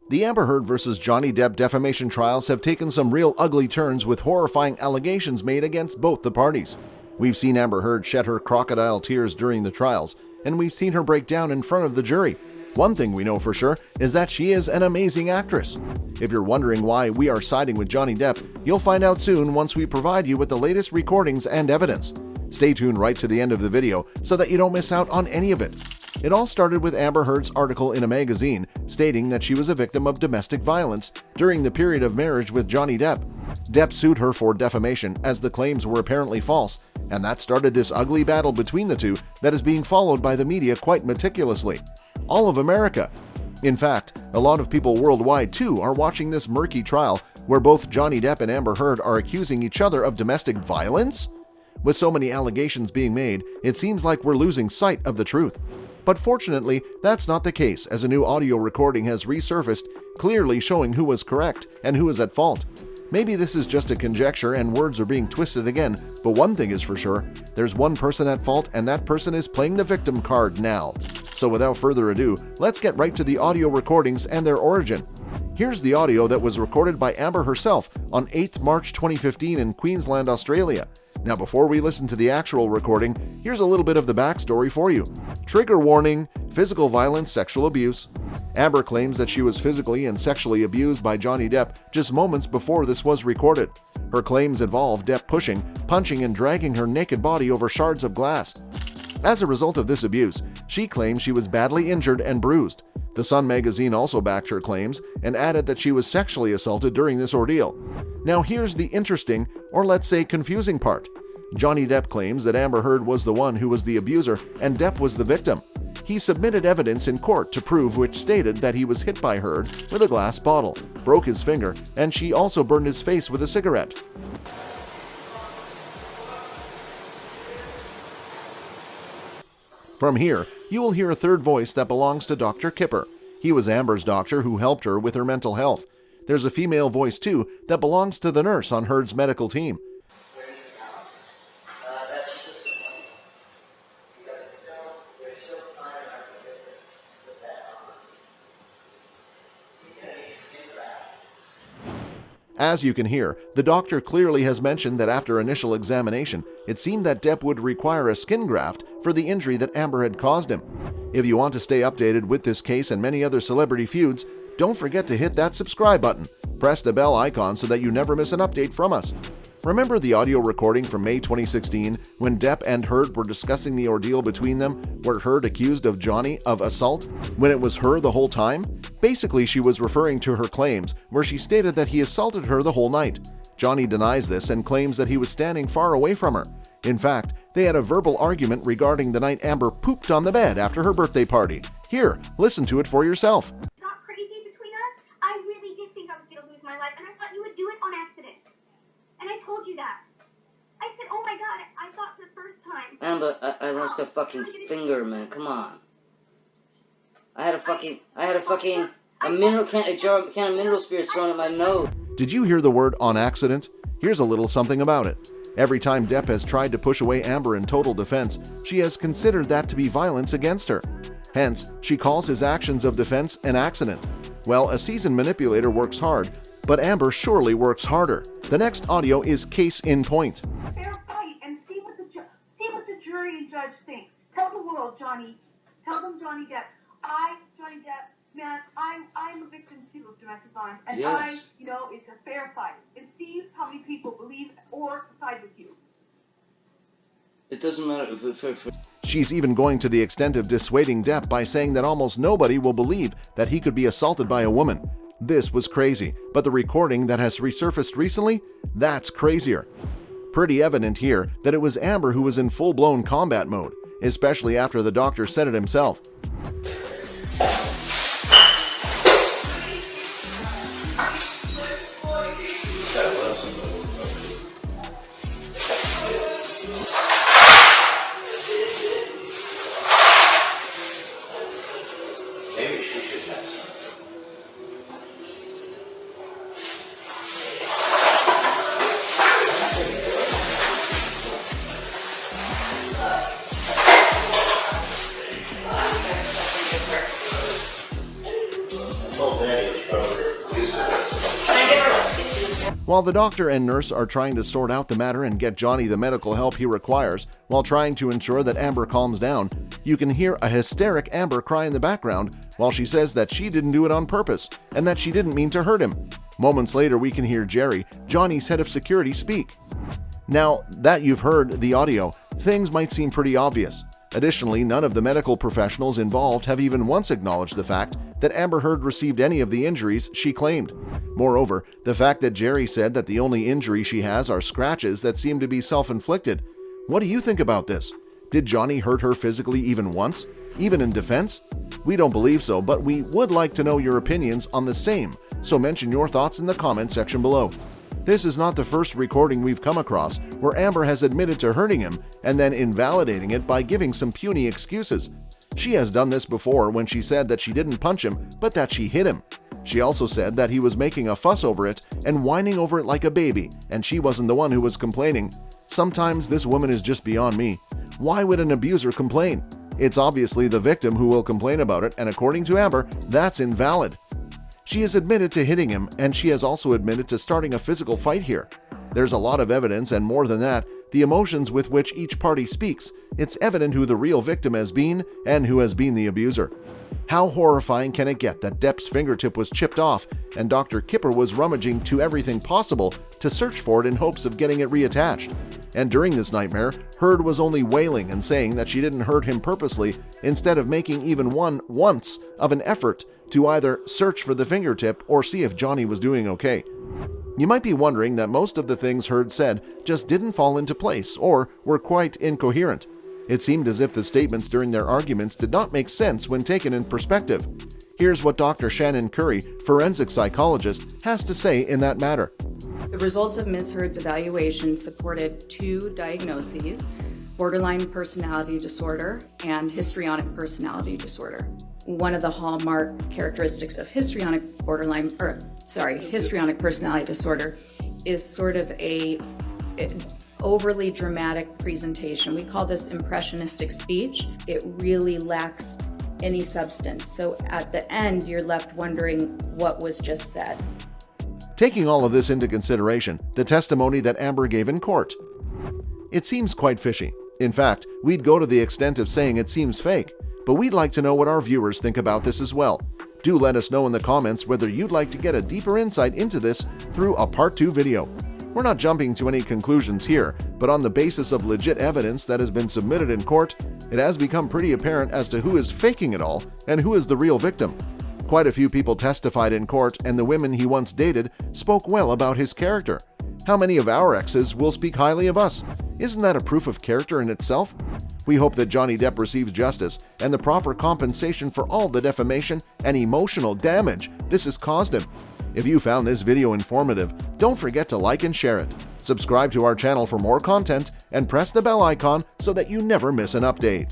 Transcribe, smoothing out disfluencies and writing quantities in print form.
The Amber Heard versus Johnny Depp defamation trials have taken some real ugly turns with horrifying allegations made against both the parties. We've seen Amber Heard shed her crocodile tears during the trials, and we've seen her break down in front of the jury. One thing we know for sure is that she is an amazing actress. If you're wondering why we are siding with Johnny Depp, you'll find out soon once we provide you with the latest recordings and evidence. Stay tuned right to the end of the video so that you don't miss out on any of it. It all started with Amber Heard's article in a magazine stating that she was a victim of domestic violence during the period of marriage with Johnny Depp. Depp sued her for defamation as the claims were apparently false, and that started this ugly battle between the two that is being followed by the media quite meticulously. All of America. In fact, a lot of people worldwide too are watching this murky trial where both Johnny Depp and Amber Heard are accusing each other of domestic violence? With so many allegations being made, it seems like we're losing sight of the truth. But fortunately, that's not the case, as a new audio recording has resurfaced, clearly showing who was correct and who was at fault. Maybe this is just a conjecture and words are being twisted again, but one thing is for sure, there's one person at fault and that person is playing the victim card now. So without further ado, let's get right to the audio recordings and their origin. Here's the audio that was recorded by Amber herself on 8th March 2015 in Queensland, Australia. Now before we listen to the actual recording, here's a little bit of the backstory for you. Trigger warning: physical violence, sexual abuse. Amber claims that she was physically and sexually abused by Johnny Depp just moments before this was recorded. Her claims involve Depp pushing, punching, and dragging her naked body over shards of glass. As a result of this abuse, she claims she was badly injured and bruised. The Sun magazine also backed her claims and added that she was sexually assaulted during this ordeal. Now here's the interesting, or let's say confusing part. Johnny Depp claims that Amber Heard was the one who was the abuser and Depp was the victim. He submitted evidence in court to prove, which stated that he was hit by Heard with a glass bottle, broke his finger, and she also burned his face with a cigarette. From here, you will hear a third voice that belongs to Dr. Kipper. He was Amber's doctor who helped her with her mental health. There's a female voice too that belongs to the nurse on Heard's medical team. As you can hear, the doctor clearly has mentioned that after initial examination, it seemed that Depp would require a skin graft for the injury that Amber had caused him. If you want to stay updated with this case and many other celebrity feuds, don't forget to hit that subscribe button. Press the bell icon so that you never miss an update from us. Remember the audio recording from May 2016 when Depp and Heard were discussing the ordeal between them, where Heard accused of Johnny of assault when it was her the whole time? Basically, she was referring to her claims where she stated that he assaulted her the whole night. Johnny denies this and claims that he was standing far away from her. In fact, they had a verbal argument regarding the night Amber pooped on the bed after her birthday party. Here, listen to it for yourself. It's not crazy between us. I really did think I was going to lose my life, and I thought you would do it on accident. And I told you that. I said, oh my god, I thought the first time. Amber, I lost a fucking finger, man. Come on. I had a jar of mineral spirits thrown at my nose. Did you hear the word on accident? Here's a little something about it. Every time Depp has tried to push away Amber in total defense, she has considered that to be violence against her. Hence, she calls his actions of defense an accident. Well, a seasoned manipulator works hard, but Amber surely works harder. The next audio is case in point. Fair fight and see what the jury and judge think. Tell the world, Johnny. Tell them, Johnny Depp. Johnny Depp, man, I'm a victim too of domestic violence, and yes. It's a fair fight. And see how many people believe or side with you. It doesn't matter if She's even going to the extent of dissuading Depp by saying that almost nobody will believe that he could be assaulted by a woman. This was crazy, but the recording that has resurfaced recently, that's crazier. Pretty evident here that it was Amber who was in full-blown combat mode, especially after the doctor said it himself. While the doctor and nurse are trying to sort out the matter and get Johnny the medical help he requires while trying to ensure that Amber calms down, you can hear a hysteric Amber cry in the background while she says that she didn't do it on purpose and that she didn't mean to hurt him. Moments later, we can hear Jerry, Johnny's head of security, speak. Now that you've heard the audio, things might seem pretty obvious. Additionally, none of the medical professionals involved have even once acknowledged the fact that Amber Heard received any of the injuries she claimed. Moreover, the fact that Jerry said that the only injury she has are scratches that seem to be self-inflicted. What do you think about this? Did Johnny hurt her physically even once? Even in defense? We don't believe so, but we would like to know your opinions on the same, so mention your thoughts in the comment section below. This is not the first recording we've come across where Amber has admitted to hurting him and then invalidating it by giving some puny excuses. She has done this before when she said that she didn't punch him, but that she hit him. She also said that he was making a fuss over it and whining over it like a baby, and she wasn't the one who was complaining. Sometimes this woman is just beyond me. Why would an abuser complain? It's obviously the victim who will complain about it, and according to Amber, that's invalid. She has admitted to hitting him, and she has also admitted to starting a physical fight here. There's a lot of evidence, and more than that, the emotions with which each party speaks. It's evident who the real victim has been and who has been the abuser. How horrifying can it get that Depp's fingertip was chipped off and Dr. Kipper was rummaging to everything possible to search for it in hopes of getting it reattached? And during this nightmare, Heard was only wailing and saying that she didn't hurt him purposely instead of making even once of an effort to either search for the fingertip or see if Johnny was doing okay. You might be wondering that most of the things Heard said just didn't fall into place or were quite incoherent. It seemed as if the statements during their arguments did not make sense when taken in perspective. Here's what Dr. Shannon Curry, forensic psychologist, has to say in that matter. The results of Ms. Heard's evaluation supported 2 diagnoses: borderline personality disorder and histrionic personality disorder. One of the hallmark characteristics of histrionic personality disorder is sort of a overly dramatic presentation. We call this impressionistic speech. It really lacks any substance. So at the end, you're left wondering what was just said. Taking all of this into consideration, the testimony that Amber gave in court. It seems quite fishy. In fact, we'd go to the extent of saying it seems fake, but we'd like to know what our viewers think about this as well. Do let us know in the comments whether you'd like to get a deeper insight into this through a part 2 video. We're not jumping to any conclusions here, but on the basis of legit evidence that has been submitted in court, it has become pretty apparent as to who is faking it all and who is the real victim. Quite a few people testified in court, and the women he once dated spoke well about his character. How many of our exes will speak highly of us? Isn't that a proof of character in itself? We hope that Johnny Depp receives justice and the proper compensation for all the defamation and emotional damage this has caused him. If you found this video informative, don't forget to like and share it. Subscribe to our channel for more content and press the bell icon so that you never miss an update.